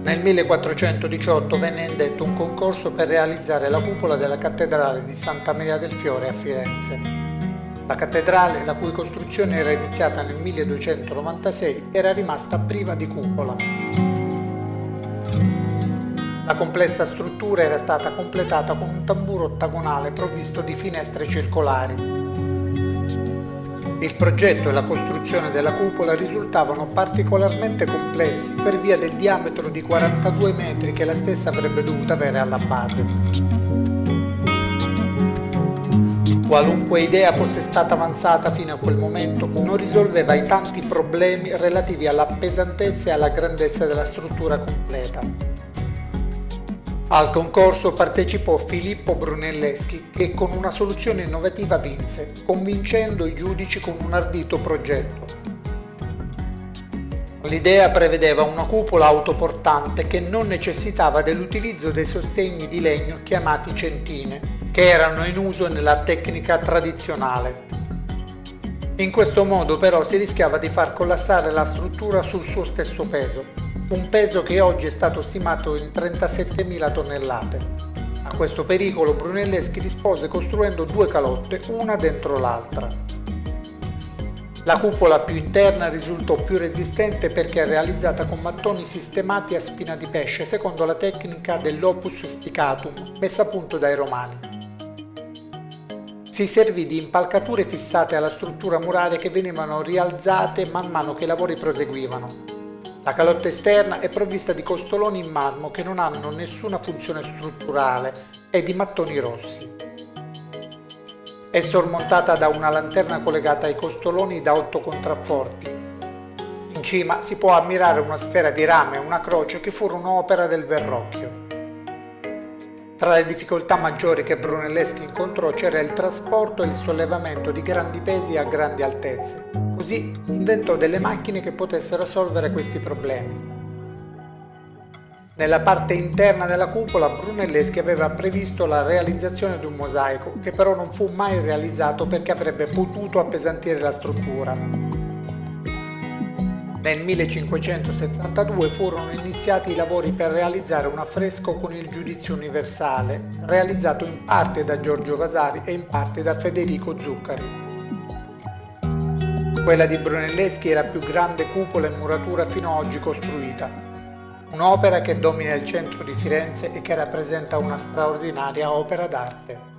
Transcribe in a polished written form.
Nel 1418 venne indetto un concorso per realizzare la cupola della cattedrale di Santa Maria del Fiore a Firenze. La cattedrale, la cui costruzione era iniziata nel 1296, era rimasta priva di cupola. La complessa struttura era stata completata con un tamburo ottagonale provvisto di finestre circolari. Il progetto e la costruzione della cupola risultavano particolarmente complessi per via del diametro di 42 metri che la stessa avrebbe dovuto avere alla base. Qualunque idea fosse stata avanzata fino a quel momento non risolveva i tanti problemi relativi alla pesantezza e alla grandezza della struttura completa. Al concorso partecipò Filippo Brunelleschi che con una soluzione innovativa vinse, convincendo i giudici con un ardito progetto. L'idea prevedeva una cupola autoportante che non necessitava dell'utilizzo dei sostegni di legno chiamati centine, che erano in uso nella tecnica tradizionale. In questo modo però si rischiava di far collassare la struttura sul suo stesso peso, un peso che oggi è stato stimato in 37.000 tonnellate. A questo pericolo Brunelleschi rispose costruendo due calotte, una dentro l'altra. La cupola più interna risultò più resistente perché è realizzata con mattoni sistemati a spina di pesce secondo la tecnica dell'opus spicatum messa a punto dai Romani. Si servì di impalcature fissate alla struttura muraria che venivano rialzate man mano che i lavori proseguivano. La calotta esterna è provvista di costoloni in marmo che non hanno nessuna funzione strutturale e di mattoni rossi. È sormontata da una lanterna collegata ai costoloni da 8 contrafforti. In cima si può ammirare una sfera di rame e una croce che furono opera del Verrocchio. Tra le difficoltà maggiori che Brunelleschi incontrò c'era il trasporto e il sollevamento di grandi pesi a grandi altezze. Così inventò delle macchine che potessero risolvere questi problemi. Nella parte interna della cupola Brunelleschi aveva previsto la realizzazione di un mosaico, che però non fu mai realizzato perché avrebbe potuto appesantire la struttura. Nel 1572 furono iniziati i lavori per realizzare un affresco con il Giudizio Universale, realizzato in parte da Giorgio Vasari e in parte da Federico Zuccari. Quella di Brunelleschi è la più grande cupola in muratura fino ad oggi costruita, un'opera che domina il centro di Firenze e che rappresenta una straordinaria opera d'arte.